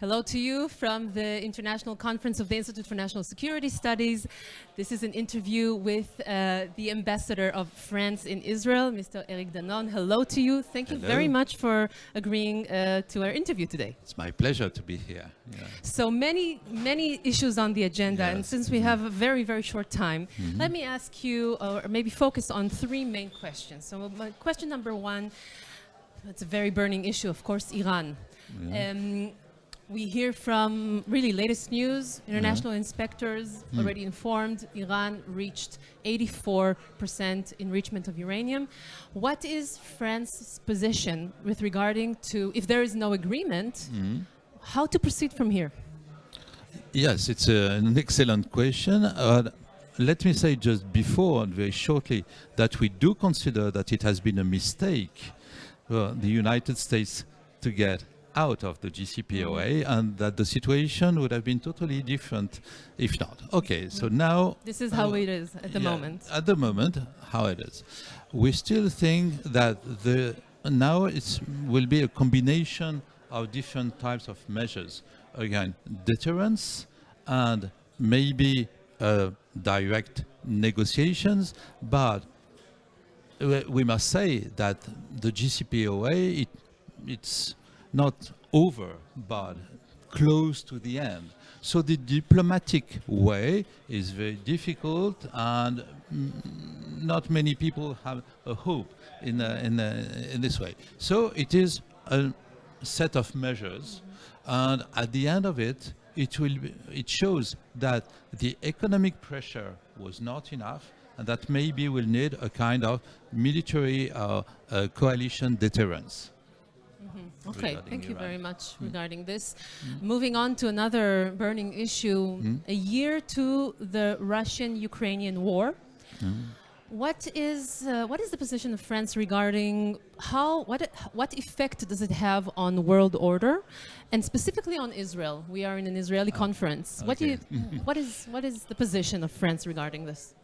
Hello to you from the International Conference of the Institute for National Security Studies. This is an interview with the ambassador of France in Israel, Mr. Eric Danon. Hello to you. Thank you very much for agreeing to our interview today. It's my pleasure to be here. Yeah. So many issues on the agenda, and since we have a very short time, let me ask you, or maybe focus on three main questions. So my question number one, it's a very burning issue, of course, Iran. Yeah. We hear from really latest news, international inspectors already informed Iran reached 84% enrichment of uranium. What is France's position with regarding to, if there is no agreement, how to proceed from here? Yes, it's an excellent question. Let me say just before, very shortly, that we do consider that it has been a mistake for the United States to get out of the JCPOA, and that the situation would have been totally different if not. Okay, so now... This is how it is at the moment. At the moment, how it is. We still think that now it will be a combination of different types of measures. Again, deterrence and maybe direct negotiations, but we must say that the JCPOA, it's not over, but close to the end. So the diplomatic way is very difficult, and not many people have a hope in this way. So it is a set of measures, and at the end of it, it shows that the economic pressure was not enough, and that maybe we'll need a kind of military coalition deterrence. Okay, thank you very much regarding this. Moving on to another burning issue, a year to the Russian-Ukrainian war. What is the position of France regarding what effect does it have on the world order, and specifically on Israel? We are in an Israeli conference. Okay. What is the position of France regarding this?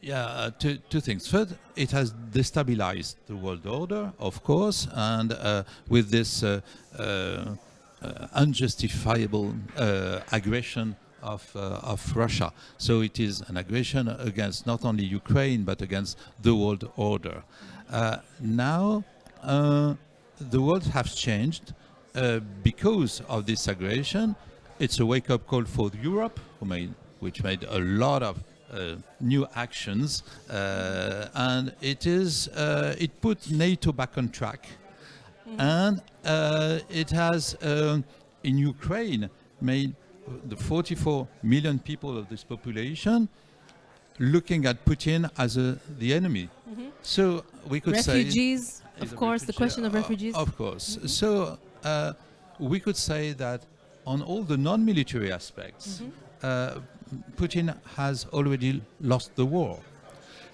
Yeah, two things. First, it has destabilized the world order, of course, and with this unjustifiable aggression of Russia. So it is an aggression against not only Ukraine, but against the world order. Now, the world has changed because of this aggression. It's a wake-up call for Europe, which made a lot of new actions, and it put NATO back on track, and it has in Ukraine made the 44 million people of this population looking at Putin as the enemy. So we could refugees, of course, the question of refugees. Of course. So we could say that on all the non-military aspects, Putin has already lost the war.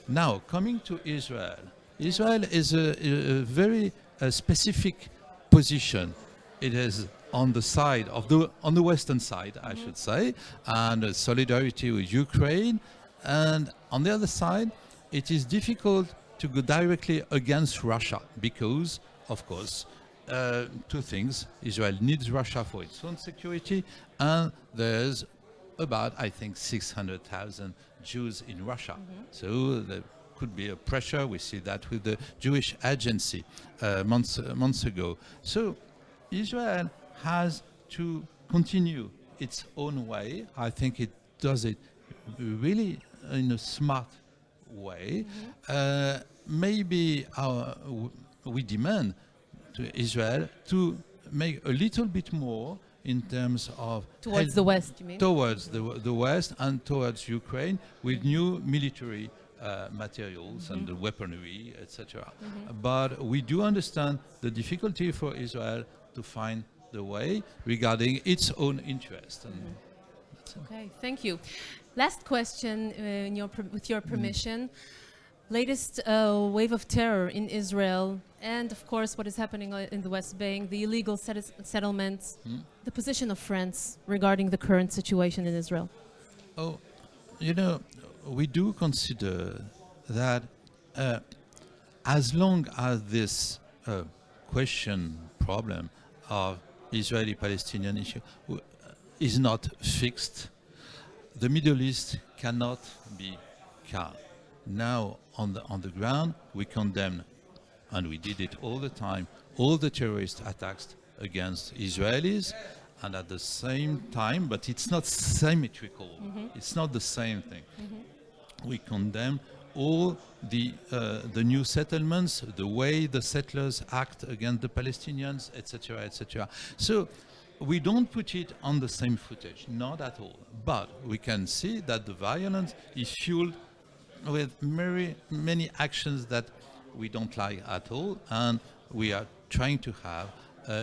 Now, coming to Israel, Israel is a very specific position. It is on the side of on the western side, I should say, and solidarity with Ukraine. And on the other side, it is difficult to go directly against Russia because, of course, two things: Israel needs Russia for its own security, and there's about, I think, 600,000 Jews in Russia. So there could be a pressure. We see that with the Jewish Agency months ago. So Israel has to continue its own way. I think it does it really in a smart way. Maybe we demand to Israel to make a little bit more in terms of towards the West, you mean? Towards the West and towards Ukraine with new military materials and the weaponry, etc. But we do understand the difficulty for Israel to find the way regarding its own interest. And okay, thank you. Last question, with your permission. Latest wave of terror in Israel, and of course what is happening in the West Bank, the illegal settlements, the position of France regarding the current situation in Israel. Oh, you know, we do consider that as long as this problem of Israeli-Palestinian issue is not fixed. The Middle East cannot be calm. Now, on the ground, we condemn, and we did it all the time, all the terrorist attacks against Israelis, and at the same time, but it's not symmetrical. It's not the same thing. We condemn all the new settlements, the way the settlers act against the Palestinians, etc., etc. So we don't put it on the same footage, not at all. But we can see that the violence is fueled with many actions that we don't like at all, and we are trying to have,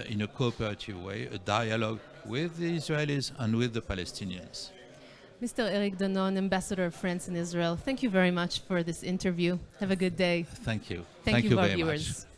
in a cooperative way, a dialogue with the Israelis and with the Palestinians. Mr. Eric Danon, Ambassador of France in Israel, thank you very much for this interview. Have a good day. Thank you. Thank you, our very viewers. much.